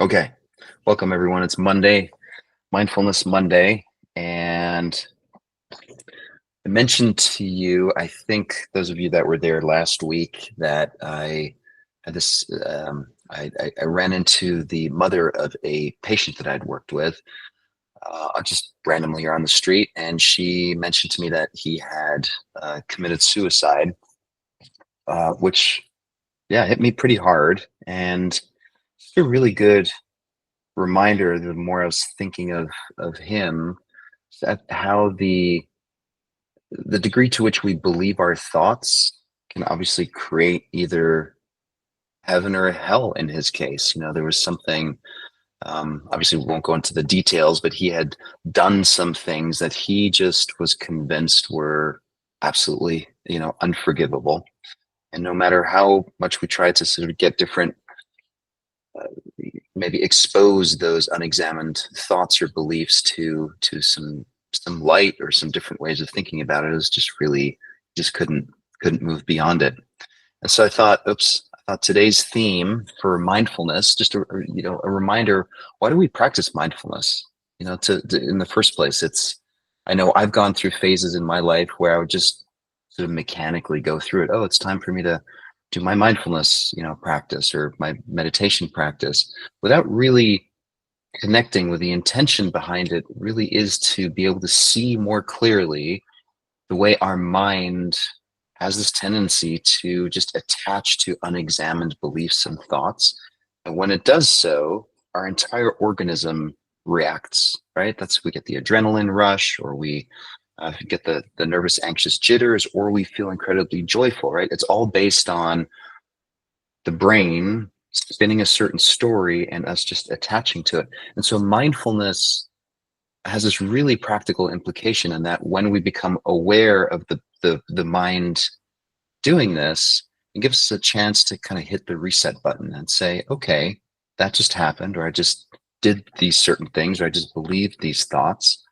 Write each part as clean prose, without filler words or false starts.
Okay, welcome everyone. It's Monday, Mindfulness Monday, and I mentioned to you, I think those of you that were there last week, that I had this. I ran into the mother of a patient that I'd worked with, just randomly on the street, and she mentioned to me that he had committed suicide, which yeah hit me pretty hard, and it's a really good reminder. The more I was thinking of him, that how the degree to which we believe our thoughts can obviously create either heaven or hell in his case. There was something, obviously we won't go into the details, but he had done some things that he just was convinced were absolutely, unforgivable. And no matter how much we tried to sort of get different, uh, maybe expose those unexamined thoughts or beliefs to some light or some different ways of thinking about it, is just really just couldn't move beyond it. And so I thought, I thought today's theme for mindfulness, just a reminder, why do we practice mindfulness? To in the first place, I know I've gone through phases in my life where I would just sort of mechanically go through it. Oh, it's time for me to do my mindfulness, practice, or my meditation practice, without really connecting with the intention behind it. Really is to be able to see more clearly the way our mind has this tendency to just attach to unexamined beliefs and thoughts. And when it does so, our entire organism reacts, right? We get the adrenaline rush, or we get the nervous, anxious jitters, or we feel incredibly joyful, right? It's all based on the brain spinning a certain story and us just attaching to it. And so mindfulness has this really practical implication in that when we become aware of the mind doing this, it gives us a chance to kind of hit the reset button and say, okay, that just happened, or I just did these certain things, or I just believed these thoughts.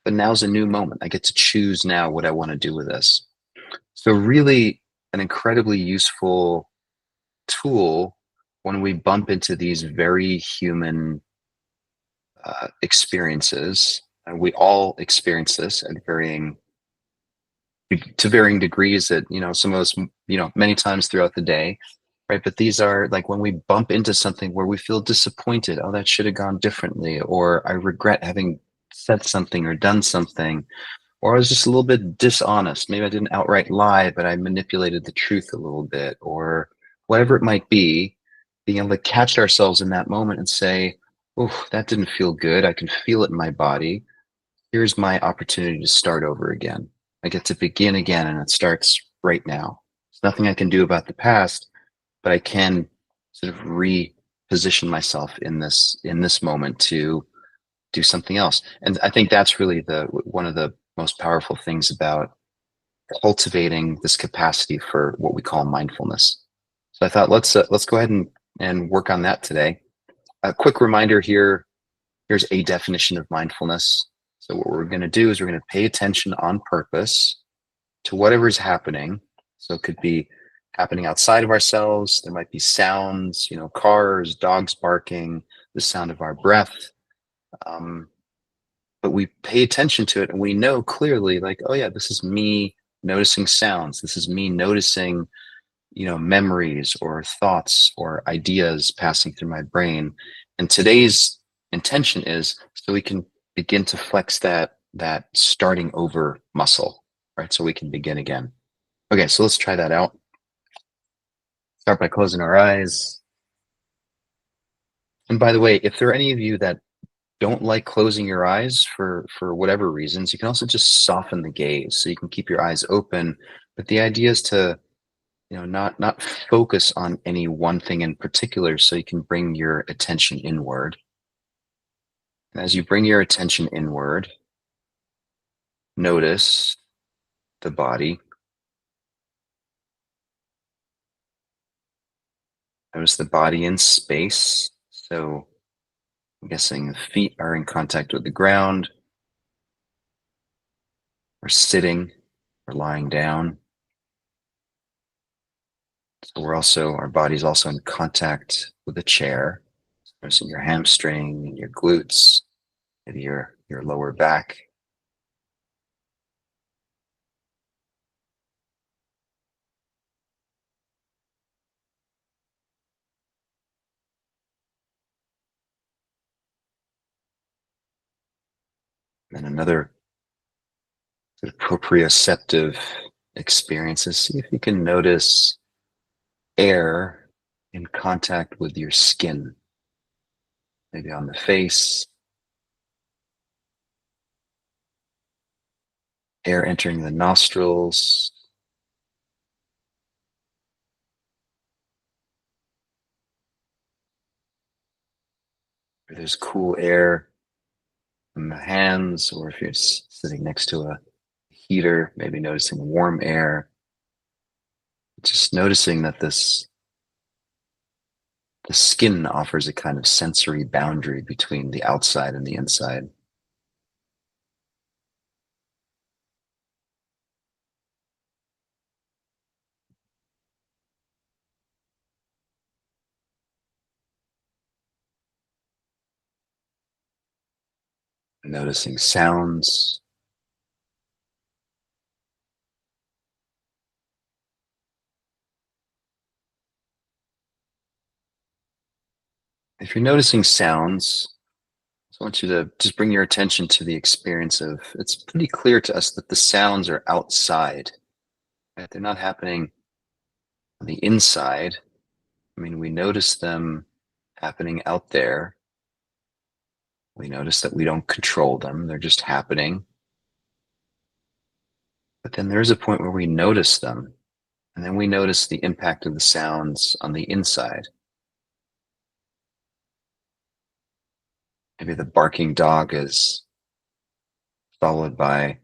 But now's a new moment. I get to choose now what I want to do with this. So really an incredibly useful tool when we bump into these very human experiences. And we all experience this at varying degrees, that some of us, many times throughout the day, right? But these are like when we bump into something where we feel disappointed. Oh, that should have gone differently, or I regret having said something or done something, or I was just a little bit dishonest. Maybe I didn't outright lie, but I manipulated the truth a little bit, or whatever it might be. Being able to catch ourselves in that moment and say, oh, that didn't feel good. I can feel it in my body. Here's my opportunity to start over again. I get to begin again, and it starts right now. There's nothing I can do about the past, but I can sort of reposition myself in this moment to do something else. And I think that's really the one of the most powerful things about cultivating this capacity for what we call mindfulness. So I thought let's go ahead and work on that today. A quick reminder here. Here's a definition of mindfulness. So what we're going to do is we're going to pay attention on purpose to whatever is happening. So it could be happening outside of ourselves. There might be sounds, cars, dogs barking, the sound of our breath. Um, but we pay attention to it, and we know clearly, like, oh yeah, this is me noticing sounds. This is me noticing, memories or thoughts or ideas passing through my brain. And today's intention is so we can begin to flex that starting over muscle, right? So we can begin again. Okay, so let's try that out. Start by closing our eyes. And by the way, if there are any of you that don't like closing your eyes for whatever reasons, you can also just soften the gaze. So you can keep your eyes open, but the idea is to, not focus on any one thing in particular, so you can bring your attention inward. And as you bring your attention inward, notice the body. Notice the body in space. So I'm guessing the feet are in contact with the ground, or sitting, or lying down. So our body's also in contact with the chair. Noticing your hamstring and your glutes, maybe your lower back. And another sort of proprioceptive experiences. See if you can notice air in contact with your skin, maybe on the face, air entering the nostrils, or there's cool air in the hands, or if you're sitting next to a heater, maybe noticing warm air. Just noticing that the skin offers a kind of sensory boundary between the outside and the inside. Noticing sounds. If you're noticing sounds, I want you to just bring your attention to the experience of it's pretty clear to us that the sounds are outside, right? They're not happening on the inside. I mean, we notice them happening out there. We notice that we don't control them, they're just happening. But then there's a point where we notice them, and then we notice the impact of the sounds on the inside. Maybe the barking dog is followed by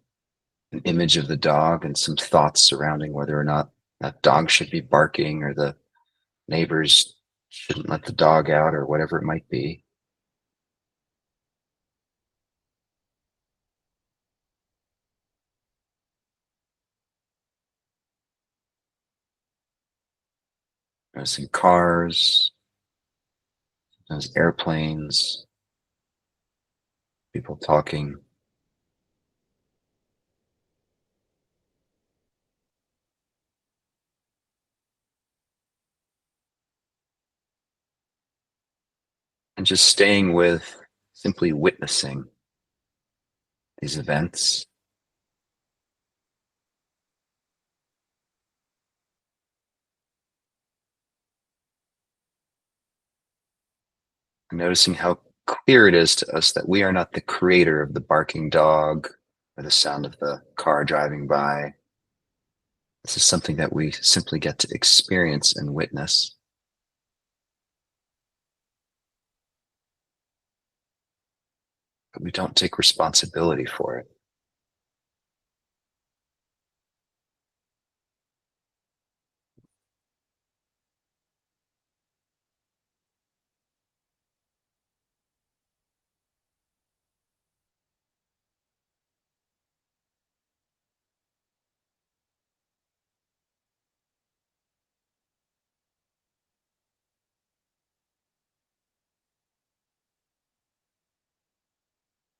an image of the dog and some thoughts surrounding whether or not that dog should be barking or the neighbors shouldn't let the dog out or whatever it might be. Noticing cars, there's airplanes, people talking, and just staying with simply witnessing these events. Noticing how clear it is to us that we are not the creator of the barking dog or the sound of the car driving by. This is something that we simply get to experience and witness, but we don't take responsibility for it.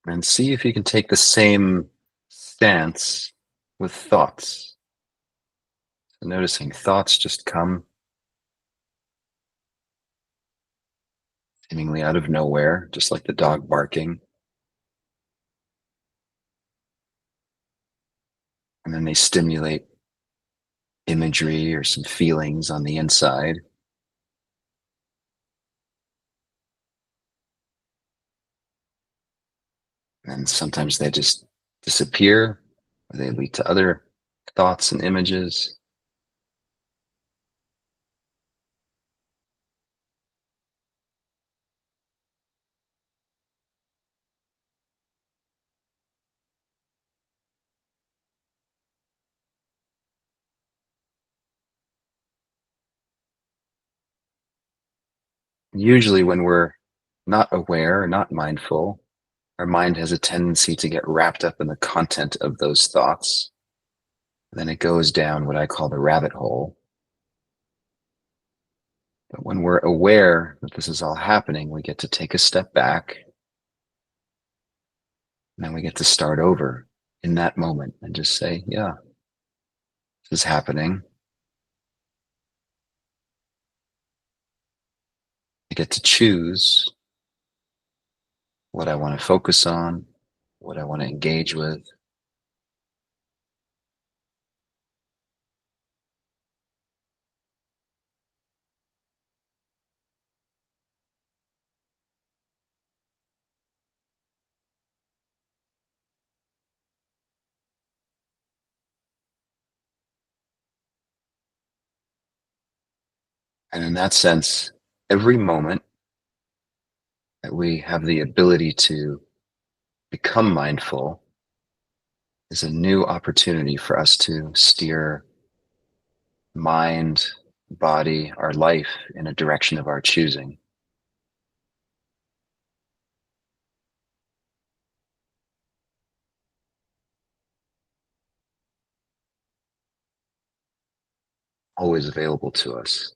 And see if you can take the same stance with thoughts. So noticing thoughts just come seemingly out of nowhere, just like the dog barking. And then they stimulate imagery or some feelings on the inside. And sometimes they just disappear, or they lead to other thoughts and images. Usually, when we're not aware or not mindful, our mind has a tendency to get wrapped up in the content of those thoughts. And then it goes down what I call the rabbit hole. But when we're aware that this is all happening, we get to take a step back, and then we get to start over in that moment and just say, yeah, this is happening. I get to choose what I want to focus on, what I want to engage with. And in that sense, every moment that we have the ability to become mindful is a new opportunity for us to steer mind, body, our life in a direction of our choosing. Always available to us.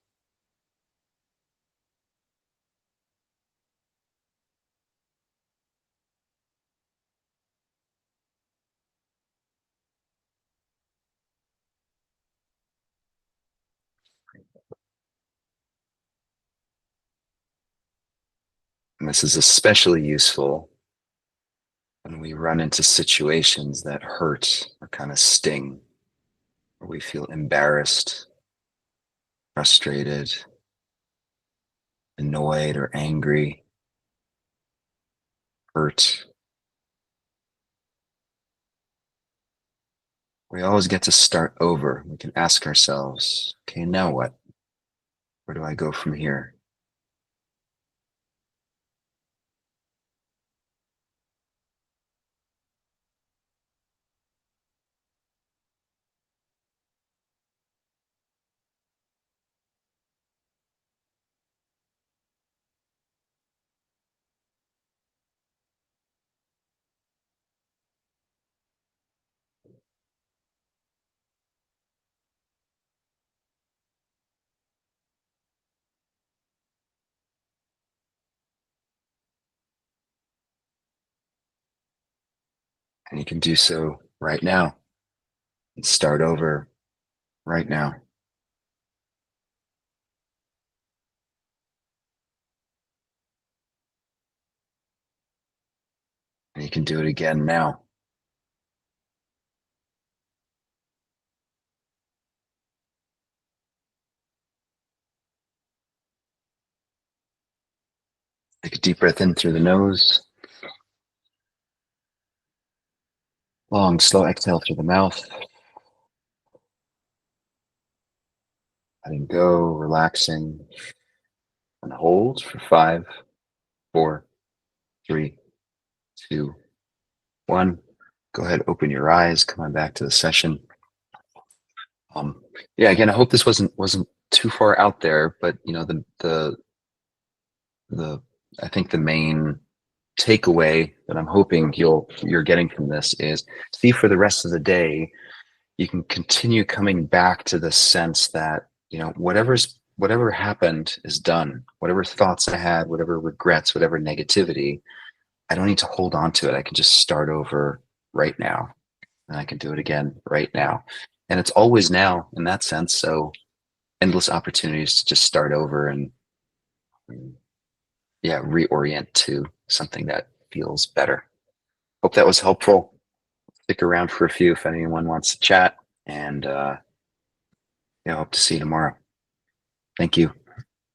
And this is especially useful when we run into situations that hurt or kind of sting, or we feel embarrassed, frustrated, annoyed, or angry, hurt. We always get to start over. We can ask ourselves, okay, now what? Where do I go from here? And you can do so right now and start over right now. And you can do it again now. Take a deep breath in through the nose. Long, slow exhale through the mouth. Letting go, relaxing, and hold for 5, 4, 3, 2, 1. Go ahead, open your eyes, come on back to the session. Yeah, again, I hope this wasn't too far out there, but the I think the main takeaway that I'm hoping you're getting from this is, see, for the rest of the day, you can continue coming back to the sense that, whatever happened is done. Whatever thoughts I had, whatever regrets, whatever negativity, I don't need to hold on to it. I can just start over right now, and I can do it again right now. And it's always now in that sense. So endless opportunities to just start over and yeah, reorient to something that feels better. Hope that was helpful. Stick around for a few if anyone wants to chat, and yeah, hope to see you tomorrow. Thank you.